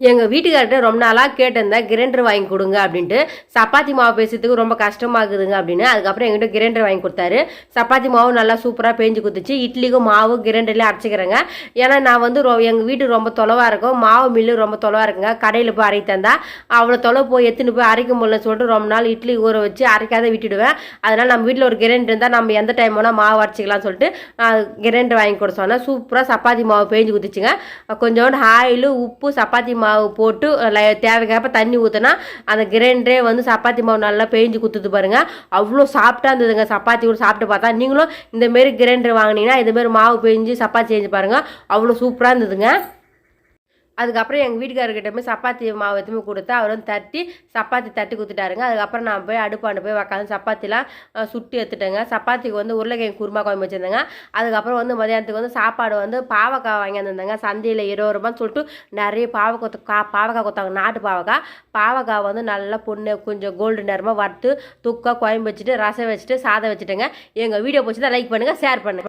எங்கள் வீட்டுக்கார்ட்ட ரொம்ப நாளாக கேட்டிருந்தேன் கிரைண்டர் வாங்கி கொடுங்க அப்படின்ட்டு. சப்பாத்தி மாவு பேசுறதுக்கு ரொம்ப கஷ்டமாகுதுங்க அப்படின்னு. அதுக்கப்புறம் எங்கிட்ட கிரைண்டர் வாங்கி கொடுத்தாரு. சப்பாத்தி மாவு நல்லா சூப்பராக பேஞ்சு கொடுத்துச்சு. இட்லிக்கும் மாவு கிரைண்டர்லேயே அரைச்சிக்கிறேங்க. ஏன்னா நான் வந்து எங்கள் வீடு ரொம்ப தொலைவாக இருக்கும், மாவு மில்லு ரொம்ப தொலைவாக இருக்குங்க. கடையில் போய் அரைத்து தந்தா அவ்வளோ தொலை போய் எடுத்துன்னு போய் அரைக்க முடியலன்னு சொல்லிட்டு ரொம்ப நாள் இட்லி ஊற வச்சு அரைக்காத விட்டுடுவேன். அதனால் நம்ம வீட்டில் ஒரு கிரைண்டர் இருந்தால் நம்ம எந்த டைம் வேணால் மாவு அரைச்சிக்கலாம்னு சொல்லிட்டு கிரைண்டர் வாங்கி கொடுத்து சொன்னேன். சூப்பராக சப்பாத்தி மாவு பேஞ்சு கொடுத்துச்சுங்க. கொஞ்சோண்டு ஆயிலு உப்பு சப்பாத்தி மாவு போட்டு தேவைக்கப்ப தண்ணி ஊற்றினா அந்த கிரைண்டரே வந்து சப்பாத்தி மாவு நல்லா பேஞ்சு கொடுத்துட்டு பாருங்க. அவ்வளோ சாப்பிட்டா இருந்ததுங்க. சப்பாத்தி கூட சாப்பிட்டு பார்த்தா நீங்களும் இந்தமாரி கிரைண்டர் வாங்கினீங்கன்னா இதுமாரி மாவு பேஞ்சு சப்பாத்தி செஞ்சு பாருங்க, அவ்வளோ சூப்பராக இருந்ததுங்க. அதுக்கப்புறம் எங்கள் வீட்டுக்காரர்கிட்ட போய் சப்பாத்தி மாவு எதுவுமே கொடுத்தா அவர் வந்து சப்பாத்தி தட்டி கொடுத்துட்டாருங்க. அதுக்கப்புறம் நான் போய் அடுப்பாண்டு போய் உக்காந்து சப்பாத்திலாம் சுட்டு எடுத்துட்டேங்க. சப்பாத்திக்கு வந்து உருளைக்கிழங்கு குருமா குழம்பு வச்சுருந்தேங்க. அதுக்கப்புறம் வந்து மதியானத்துக்கு வந்து சாப்பாடு வந்து பாவக்காய் வாங்கி வந்திருந்தாங்க. சந்தையில் 20 ரூபான்னு சொல்லிட்டு நிறைய பாவக்காய் கொடுத்தாங்க. நாட்டு பாவக்காய் வந்து நல்லா பொண்ணு கொஞ்சம் கோல்டு நேரமாக வறுத்து துக்கா குழம்பு வச்சுட்டு ரசம் வச்சுட்டு சாதம் வச்சுட்டேங்க. எங்கள் வீடியோ பிடிச்சதா லைக் பண்ணுங்கள், ஷேர் பண்ணுங்கள்.